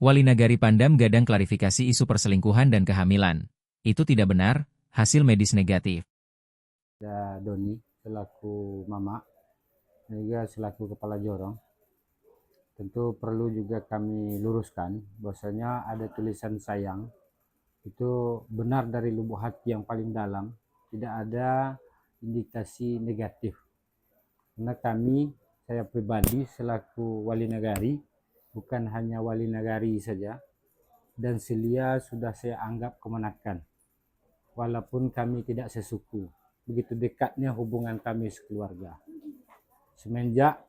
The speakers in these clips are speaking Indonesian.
Wali Nagari Pandam Gadang klarifikasi isu perselingkuhan dan kehamilan. Itu tidak benar, hasil medis negatif. Ya, Doni selaku mama, juga selaku kepala jorong, tentu perlu juga kami luruskan bahwasanya ada tulisan sayang itu benar dari lubuk hati yang paling dalam, tidak ada indikasi negatif. Karena saya pribadi selaku wali nagari, bukan hanya wali nagari saja, dan Silia sudah saya anggap kemenakan, walaupun kami tidak sesuku. Begitu dekatnya hubungan kami sekeluarga semenjak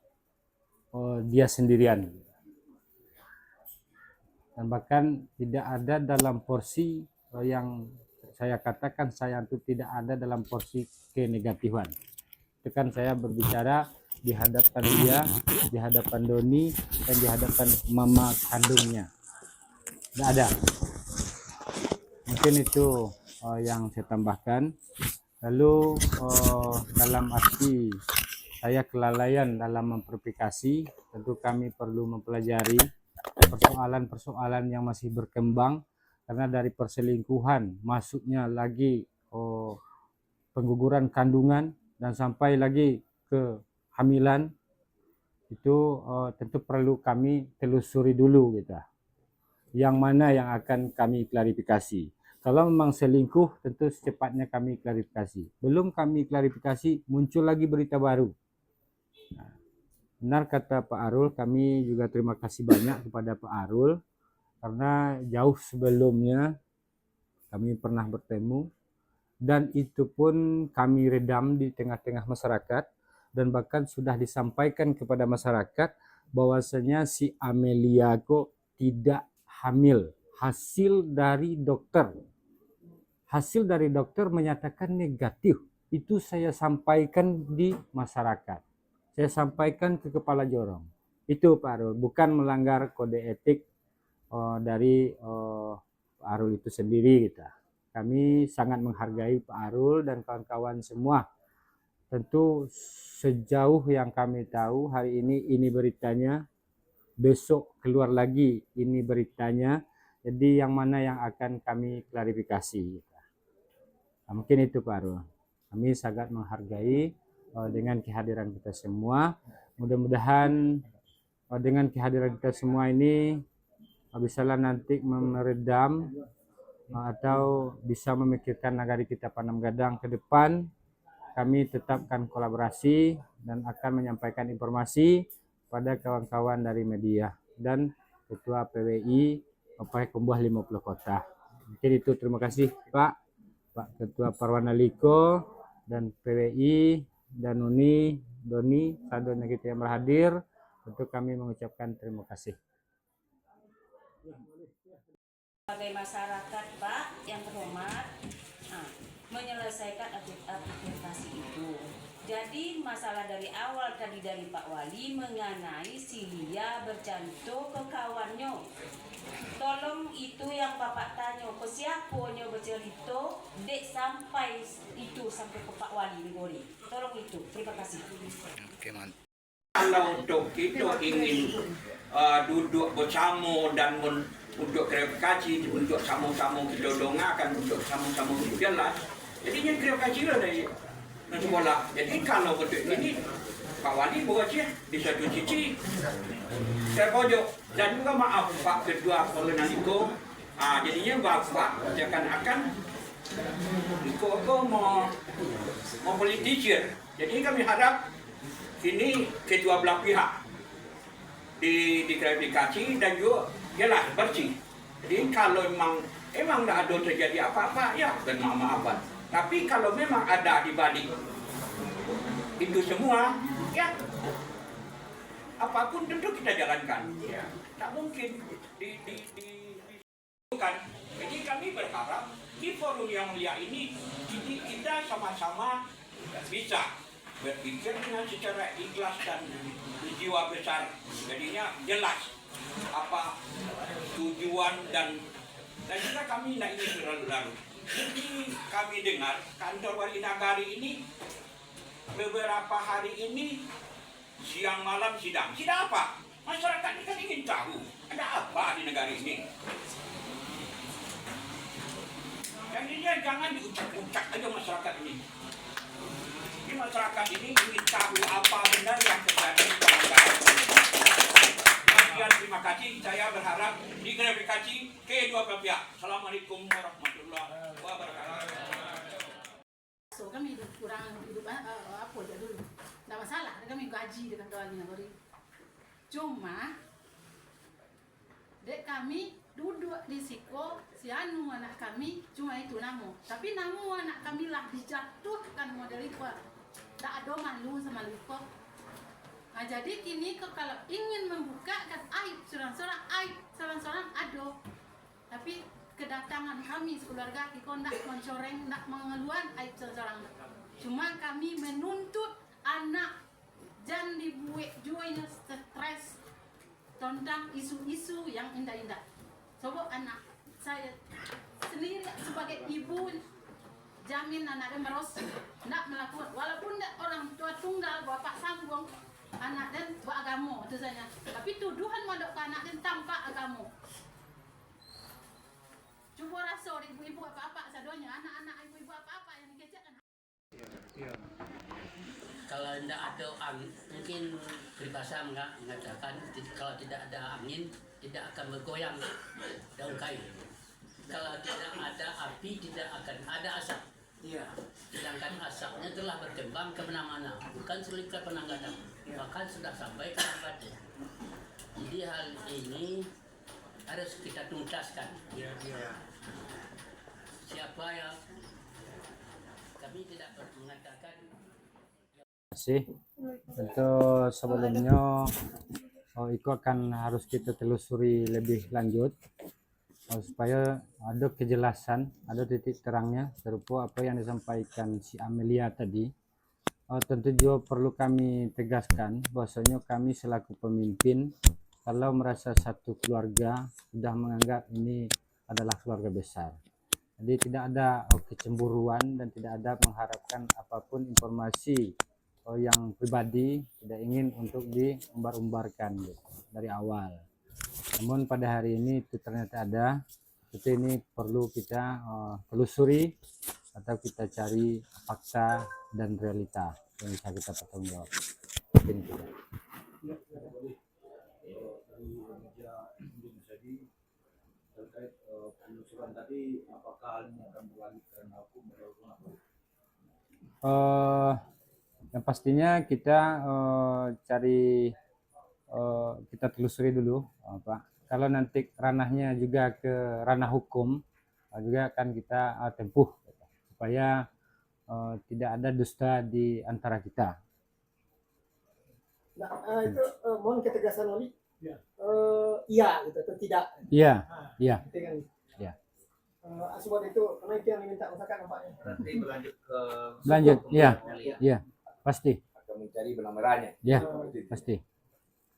dia sendirian, dan bahkan tidak ada dalam porsi yang saya katakan sayang itu tidak ada dalam porsi kenegatifan. Itu kan saya berbicara di hadapan dia, di hadapan Doni, dan di hadapan mama kandungnya. Tidak ada. Mungkin itu yang saya tambahkan. Lalu dalam arti saya kelalaian dalam memverifikasi, tentu kami perlu mempelajari persoalan-persoalan yang masih berkembang, karena dari perselingkuhan masuknya lagi pengguguran kandungan dan sampai lagi ke hamilan, itu tentu perlu kami telusuri dulu gitu. Yang mana yang akan kami klarifikasi. Kalau memang selingkuh, tentu secepatnya kami klarifikasi. Belum kami klarifikasi, muncul lagi berita baru. Nah, benar kata Pak Arul, kami juga terima kasih banyak kepada Pak Arul, karena jauh sebelumnya kami pernah bertemu, dan itu pun kami redam di tengah-tengah masyarakat, dan bahkan sudah disampaikan kepada masyarakat bahwasanya si Amelia kok tidak hamil. Hasil dari dokter menyatakan negatif. Itu saya sampaikan di masyarakat, saya sampaikan ke kepala jorong. Itu Pak Arul, bukan melanggar kode etik dari Pak Arul itu sendiri gitu. Kami sangat menghargai Pak Arul dan kawan-kawan semua. Tentu sejauh yang kami tahu hari ini beritanya, besok keluar lagi ini beritanya. Jadi yang mana yang akan kami klarifikasi. Nah, mungkin itu Pak Arul. Kami sangat menghargai dengan kehadiran kita semua. Mudah-mudahan dengan kehadiran kita semua ini bisalah nanti meredam atau bisa memikirkan nagari kita Pandam Gadang ke depan. Kami tetapkan kolaborasi dan akan menyampaikan informasi pada kawan-kawan dari media dan Ketua PWI Payakumbuh 50 Kota. Mungkin itu, terima kasih Pak Ketua Parwana Liko dan PWI dan Doni, sahabat kita yang berhadir. Tentu kami mengucapkan terima kasih. Sebagai masyarakat Pak yang terhormat, menyelesaikan aktivitas itu. Jadi masalah dari awal tadi dari Pak Wali mengenai Silia bercantum ke kawannya. Tolong itu yang Bapak tanya ke siaponya bercerita, dek sampai itu sampai ke Pak Wali Gori. Tolong itu, terima kasih. Oke, mantap. Kalau untuk kita ingin duduk bersama dan untuk klarifikasi, untuk sama-sama kita dongakan, untuk sama-sama kita jelas. Jadinya klarifikasi lah dari sekolah. Jadi kalau betul ini Pak Wali buat di satu sisi saya pojok, dan juga maaf Pak Ketua Parwana Liko, jadinya Bapak akan Liko mau politisir. Jadi kami harap ini ketua belah pihak diklarifikasi dan juga jelas bersih. Jadi kalau emang tidak ada terjadi apa-apa, ya dan maaf-maafan. Tapi kalau memang ada di balik itu semua, ya apapun tentu kita jalankan. Ya, tak mungkin bukan. Jadi kami berharap di forum yang mulia ini kita sama-sama bisa berpikir dengan secara ikhlas dan jiwa besar. Jadinya jelas apa tujuan dan juga kami tidak ingin berlarut-larut. Jadi kami dengar kantor Wali Nagari ini beberapa hari ini siang malam sidang. Sidang apa? Masyarakat ini kan ingin tahu ada apa di negara ini. saya berharap diklarifikasi kedua belah pihak. Assalamualaikum warahmatullahi wabarakatuh. So kami kurang hidup apa aja dulu, tidak masalah. Kami gaji dengan kawannya baru. Cuma dek kami duduk di siko si anu anak kami cuma itu namu. Tapi namu anak kami lah dijatuhkan model itu. Tak ada malu sama lupa. Nah, jadi kini kalau ingin membuka kan aib seorang ada. Tapi kedatangan kami sekeluarga kita tidak mencoreng, tidak mengeluarkan aib seorang. Cuma kami menuntut anak jangan dibuat jualnya stres tentang isu-isu yang indah-indah. Coba anak saya sendiri sebagai ibu jamin anaknya meros tidak melakukan, walaupun tidak orang tua tunggal bapak sambung anak dan beragama itu saja. Tapi tuduhan modok ke anak dan tanpa agama. Coba rasa ibu-ibu apa-apa sadonya, anak-anak ibu-ibu apa-apa yang dikecekkan. Kalau tidak ada angin, mungkin peribahasa mengatakan kalau tidak ada angin tidak akan bergoyang daun kayu. Kalau tidak ada api tidak akan ada asap. Sedangkan asapnya telah berkembang kemana-mana, bukan sulit ke penanganan, bahkan sudah sampai ke kabupaten. Jadi hal ini harus kita tuntaskan. Siapa yang kami tidak mengatakan. Terima kasih. Untuk sebelumnya itu akan harus kita telusuri lebih lanjut supaya ada kejelasan, ada titik terangnya serupa apa yang disampaikan si Amelia tadi. Tentu juga perlu kami tegaskan bahwasanya kami selaku pemimpin kalau merasa satu keluarga sudah menganggap ini adalah keluarga besar. Jadi tidak ada kecemburuan dan tidak ada mengharapkan apapun informasi yang pribadi, tidak ingin untuk diumbar-umbarkan dari awal. Namun pada hari ini itu ternyata ada, itu ini perlu kita telusuri atau kita cari fakta dan realita yang bisa kita pertanggungjawab. Mungkin tidak. Terkait penelusuran tadi, apakah hal ini akan berlanjut karena hukum ataupun apa? Yang pastinya kita kita telusuri dulu, Pak. Kalau nanti ranahnya juga ke ranah hukum, juga akan kita tempuh supaya tidak ada dusta di antara kita. Nah, itu mohon ketegasan Wali. Iya gitu atau tidak? Iya, iya. Ya. Sebab itu karena itu yang diminta usahakan nampaknya. Nanti berlanjut ke Lanjut, iya, iya, pasti. akan mencari benang merahnya. Ya, pasti.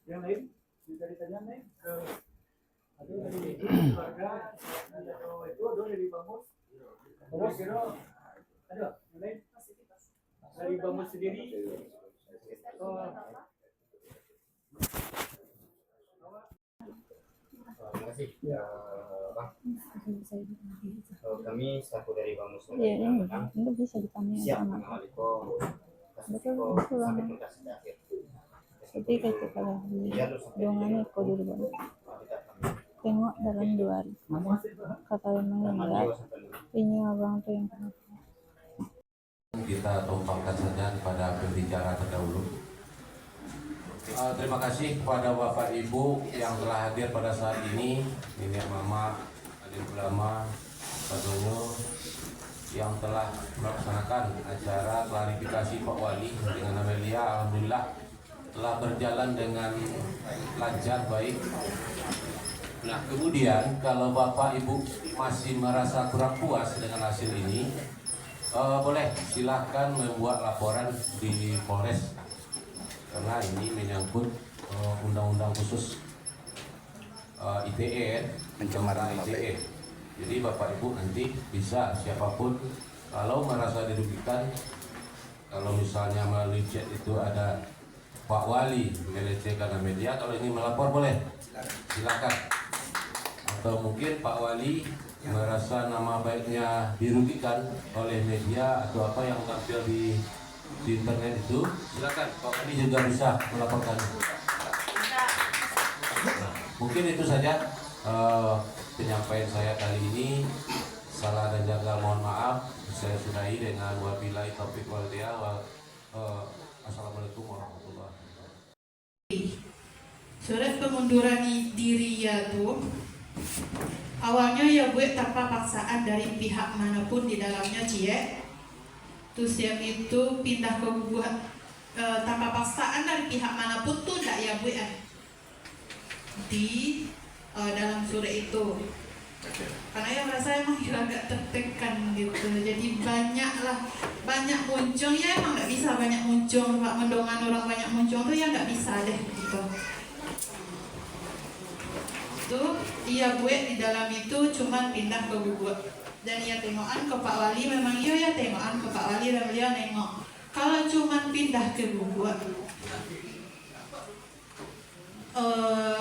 Yang lain bisa ditanya nih ke ada dari keluarga atau itu ada dari Bamus. Terus kira ada yang lain dari Bamus sendiri. Terima kasih, Bang. Kami selaku dari Bamus bisa ditanya siap sama mengaliko betul sampai tuntas sampai akhir. tapi kayak kalau di dongannya kok dulu bang tengok dalam 2 hari kata meninggal ini abang tuh yang kenapa kita tumpahkan saja kepada pembicara terdahulu. Terima kasih kepada Bapak Ibu yang telah hadir pada saat ini, Nenek Mama, adik ulama, Pak Donyo, yang telah melaksanakan acara klarifikasi Pak Wali dengan Amelia. Alhamdulillah telah berjalan dengan lancar, baik. Nah, kemudian kalau Bapak Ibu masih merasa kurang puas dengan hasil ini, boleh silahkan membuat laporan di Polres, karena ini menyangkut undang-undang khusus ITE, pencemaran ITE. Jadi Bapak Ibu nanti bisa siapapun kalau merasa dirugikan, kalau misalnya melalui chat itu ada Pak Wali melecehkan media, kalau ini melapor boleh, silakan. Atau mungkin Pak Wali merasa nama baiknya dirugikan oleh media atau apa yang tampil di internet itu, silakan Pak Wali juga bisa melaporkan. Nah, Mungkin itu saja penyampaian saya kali ini. Salah dan jagal mohon maaf. Saya sudahi dengan wabillahi taufiq wal hidayah. Assalamualaikum warahmatullahi wabarakatuh. Surat pengunduran diri ya tuh awalnya ya buat tanpa paksaan dari pihak manapun di dalamnya cie. Terus yang itu pindah ke buat tanpa paksaan dari pihak manapun tuh tidak ya bu ya di dalam surat itu, karena yang merasa emang agak tertekan gitu, jadi banyak muncul ya, emang nggak bisa banyak muncul, Pak, mendongan orang banyak muncul tuh ya nggak bisa deh gitu. Tuh iya gue di dalam itu cuman pindah ke guguk dan ya tengokan ke Pak Wali, memang iya ya tengokan ke Pak Wali dan beliau nengok. Kalau cuman pindah ke guguk,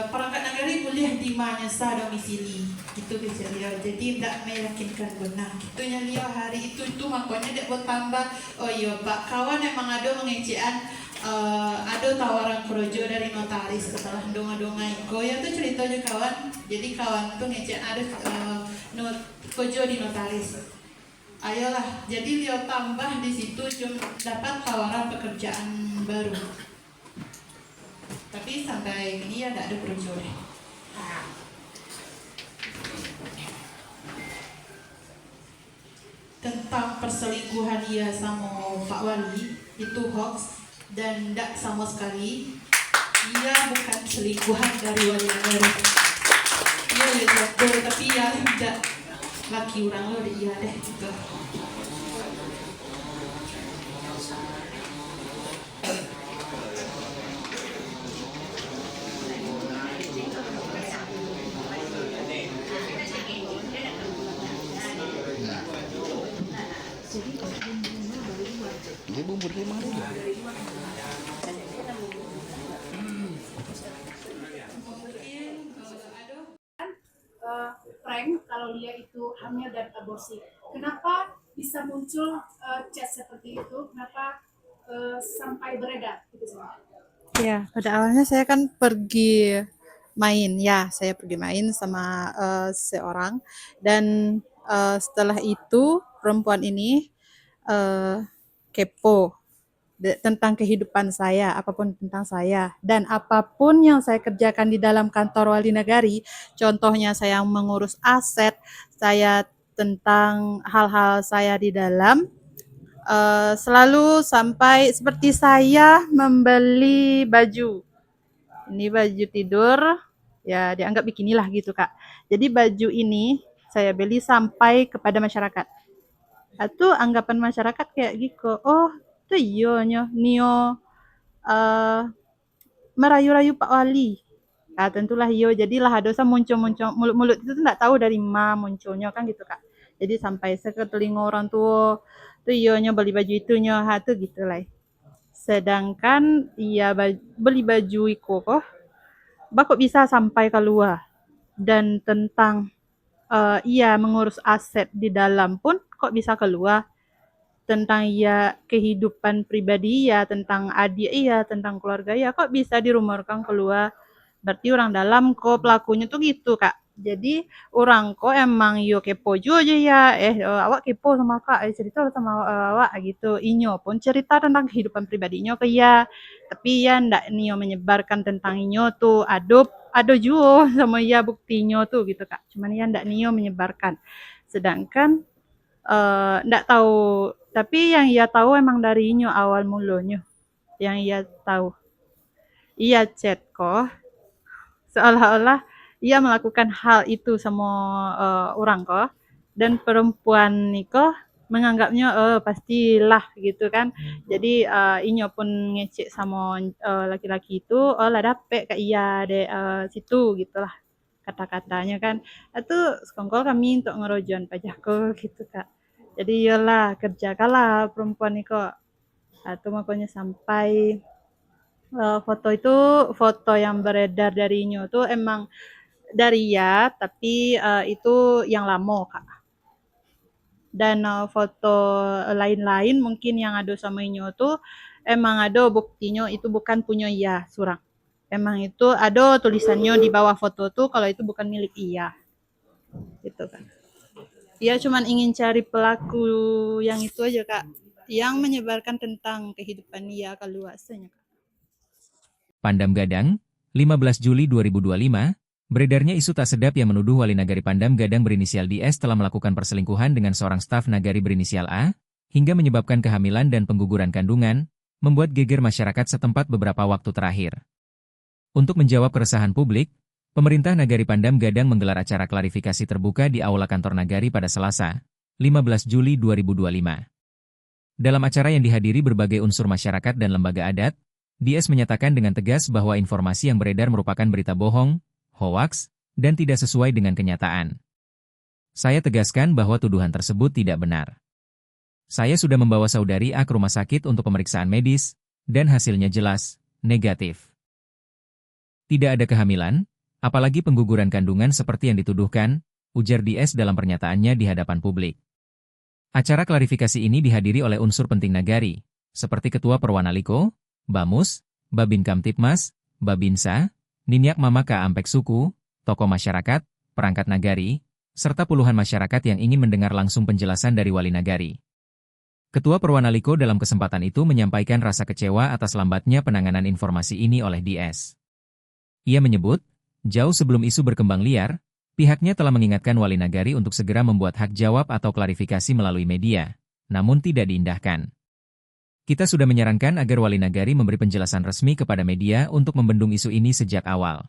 perangkat nagari boleh di mana sah domisili gitu bisa beliau, jadi tidak meyakinkan benar gitunya beliau hari itu makanya dia buat tambah, oh iya Pak kawan emang ada mengecean, ada tawaran projo dari notaris setelah donga-dongai goya tuh cerita aja kawan, jadi kawan tuh ngecean ada projo di notaris, ayolah jadi beliau tambah di situ cuma dapat tawaran pekerjaan baru, tapi sampai ini ya tidak ada projo deh. Tentang perselingkuhan dia sama Pak Wali itu hoax dan tidak sama sekali, dia bukan selingkuhan dari Wali Nagari. Dia ya jodoh tapi ya tidak laki orang lo dia deh gitu. Ini bumbu lima dulu. Prank kalau dia itu hamil dan aborsi. Kenapa bisa muncul chat seperti itu? Kenapa sampai beredar gitu sih? Ya, pada awalnya saya kan pergi main, ya saya pergi main sama seorang dan setelah itu perempuan ini kepo tentang kehidupan saya, apapun tentang saya, dan apapun yang saya kerjakan di dalam kantor Wali Nagari, contohnya saya mengurus aset, saya tentang hal-hal saya di dalam, selalu sampai seperti saya membeli baju, ini baju tidur, ya dianggap bikini lah gitu Kak. Jadi baju ini saya beli sampai kepada masyarakat. Itu anggapan masyarakat kayak gitu, oh itu iya nio merayu-rayu Pak Wali. Nah, tentulah iya, jadilah dosa muncul-muncul mulut-mulut itu tidak tahu dari mana munculnya kan gitu Kak. Jadi sampai ke telinga orang tua, tuh iya beli baju itunya, tuh gitu lah. Sedangkan iya beli baju iko kok, kok bisa sampai keluar, dan tentang ia mengurus aset di dalam pun kok bisa keluar, tentang ia kehidupan pribadi ya, tentang adik iya, tentang keluarga ya, kok bisa dirumorkan keluar. Berarti orang dalam kok pelakunya tuh gitu Kak. Jadi orang kok emang yo kepo juga aja ya, awak kepo sama Kak, cerita sama awak gitu. Inyo pun cerita tentang kehidupan pribadinya ke ya, tapi ya ndak nio menyebarkan tentang inyo tuh, ada juga sama ya buktinya tuh gitu Kak. Cuman ya ndak nio menyebarkan. Sedangkan ndak tahu, tapi yang ia tahu emang dari inyo awal mulanya, yang ia tahu. Ia chat kok, seolah-olah ia melakukan hal itu sama orang kok, dan perempuan niko menganggapnya pastilah gitu kan. Jadi inyo pun ngecek sama laki-laki itu, oh lah dapet kak iya deh situ gitulah kata-katanya kan. Itu sekongkol kami untuk ngerojon pajakku gitu Kak. Jadi iyalah kerja kalah perempuan niko. Itu makanya sampai foto itu, foto yang beredar darinya tuh emang dari ya, tapi itu yang lama Kak. Dan foto lain-lain mungkin yang ada sama inyo tuh emang ada buktinya itu bukan punya ya surang. emang itu ada tulisannya di bawah foto tuh kalau itu bukan milik ia. Gitu kan. Ia cuman ingin cari pelaku yang itu aja Kak, yang menyebarkan tentang kehidupan ia keluasannya. Pandam Gadang, 15 Juli 2025, beredarnya isu tak sedap yang menuduh wali nagari Pandam Gadang berinisial DS telah melakukan perselingkuhan dengan seorang staf nagari berinisial A, hingga menyebabkan kehamilan dan pengguguran kandungan, membuat geger masyarakat setempat beberapa waktu terakhir. Untuk menjawab keresahan publik, pemerintah Nagari Pandam Gadang menggelar acara klarifikasi terbuka di Aula Kantor Nagari pada Selasa, 15 Juli 2025. Dalam acara yang dihadiri berbagai unsur masyarakat dan lembaga adat, DS menyatakan dengan tegas bahwa informasi yang beredar merupakan berita bohong, hoaks, dan tidak sesuai dengan kenyataan. Saya tegaskan bahwa tuduhan tersebut tidak benar. Saya sudah membawa saudari A ke rumah sakit untuk pemeriksaan medis, dan hasilnya jelas, negatif. Tidak ada kehamilan, apalagi pengguguran kandungan seperti yang dituduhkan, ujar DS dalam pernyataannya di hadapan publik. Acara klarifikasi ini dihadiri oleh unsur penting nagari, seperti Ketua Perwanaliko, Bamus, Babin Kamtipmas, Babinsa, Ninyak Mama Ka Ampek Suku, tokoh masyarakat, perangkat nagari, serta puluhan masyarakat yang ingin mendengar langsung penjelasan dari wali nagari. Ketua Perwanaliko dalam kesempatan itu menyampaikan rasa kecewa atas lambatnya penanganan informasi ini oleh DS. Ia menyebut, jauh sebelum isu berkembang liar, pihaknya telah mengingatkan wali nagari untuk segera membuat hak jawab atau klarifikasi melalui media, namun tidak diindahkan. Kita sudah menyarankan agar wali nagari memberi penjelasan resmi kepada media untuk membendung isu ini sejak awal.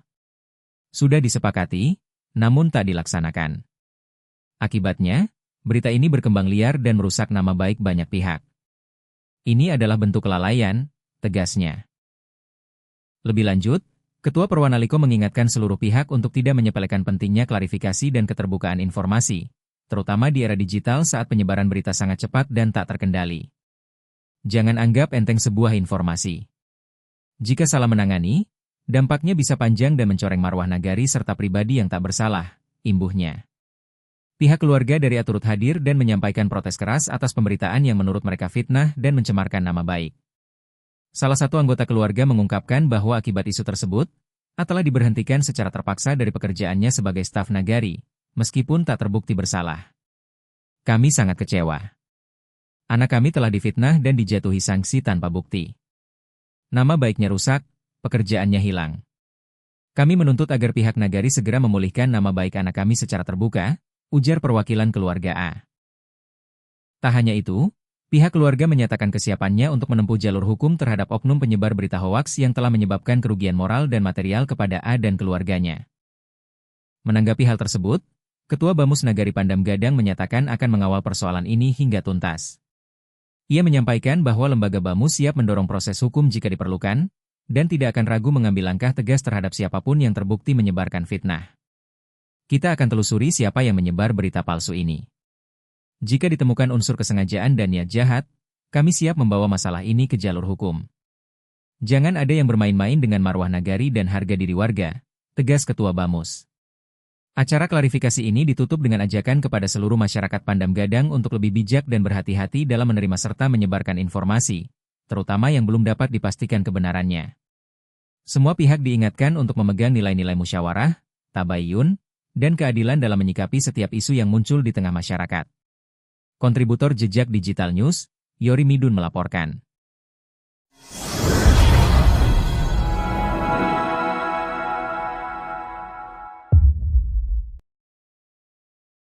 Sudah disepakati, namun tak dilaksanakan. Akibatnya, berita ini berkembang liar dan merusak nama baik banyak pihak. Ini adalah bentuk kelalaian, tegasnya. Lebih lanjut, Ketua Perwanaliko mengingatkan seluruh pihak untuk tidak menyepelekan pentingnya klarifikasi dan keterbukaan informasi, terutama di era digital saat penyebaran berita sangat cepat dan tak terkendali. Jangan anggap enteng sebuah informasi. Jika salah menangani, dampaknya bisa panjang dan mencoreng marwah nagari serta pribadi yang tak bersalah, imbuhnya. Pihak keluarga dari A turut hadir dan menyampaikan protes keras atas pemberitaan yang menurut mereka fitnah dan mencemarkan nama baik. Salah satu anggota keluarga mengungkapkan bahwa akibat isu tersebut, A telah diberhentikan secara terpaksa dari pekerjaannya sebagai staf nagari, meskipun tak terbukti bersalah. Kami sangat kecewa. Anak kami telah difitnah dan dijatuhi sanksi tanpa bukti. Nama baiknya rusak, pekerjaannya hilang. Kami menuntut agar pihak nagari segera memulihkan nama baik anak kami secara terbuka, ujar perwakilan keluarga A. Tak hanya itu, pihak keluarga menyatakan kesiapannya untuk menempuh jalur hukum terhadap oknum penyebar berita hoaks yang telah menyebabkan kerugian moral dan material kepada A dan keluarganya. Menanggapi hal tersebut, Ketua Bamus Nagari Pandam Gadang menyatakan akan mengawal persoalan ini hingga tuntas. Ia menyampaikan bahwa lembaga Bamus siap mendorong proses hukum jika diperlukan, dan tidak akan ragu mengambil langkah tegas terhadap siapapun yang terbukti menyebarkan fitnah. Kita akan telusuri siapa yang menyebar berita palsu ini. Jika ditemukan unsur kesengajaan dan niat jahat, kami siap membawa masalah ini ke jalur hukum. Jangan ada yang bermain-main dengan marwah nagari dan harga diri warga, tegas Ketua Bamus. Acara klarifikasi ini ditutup dengan ajakan kepada seluruh masyarakat Pandam Gadang untuk lebih bijak dan berhati-hati dalam menerima serta menyebarkan informasi, terutama yang belum dapat dipastikan kebenarannya. Semua pihak diingatkan untuk memegang nilai-nilai musyawarah, tabayun, dan keadilan dalam menyikapi setiap isu yang muncul di tengah masyarakat. Kontributor Jejak Digital News, Yori Midun melaporkan.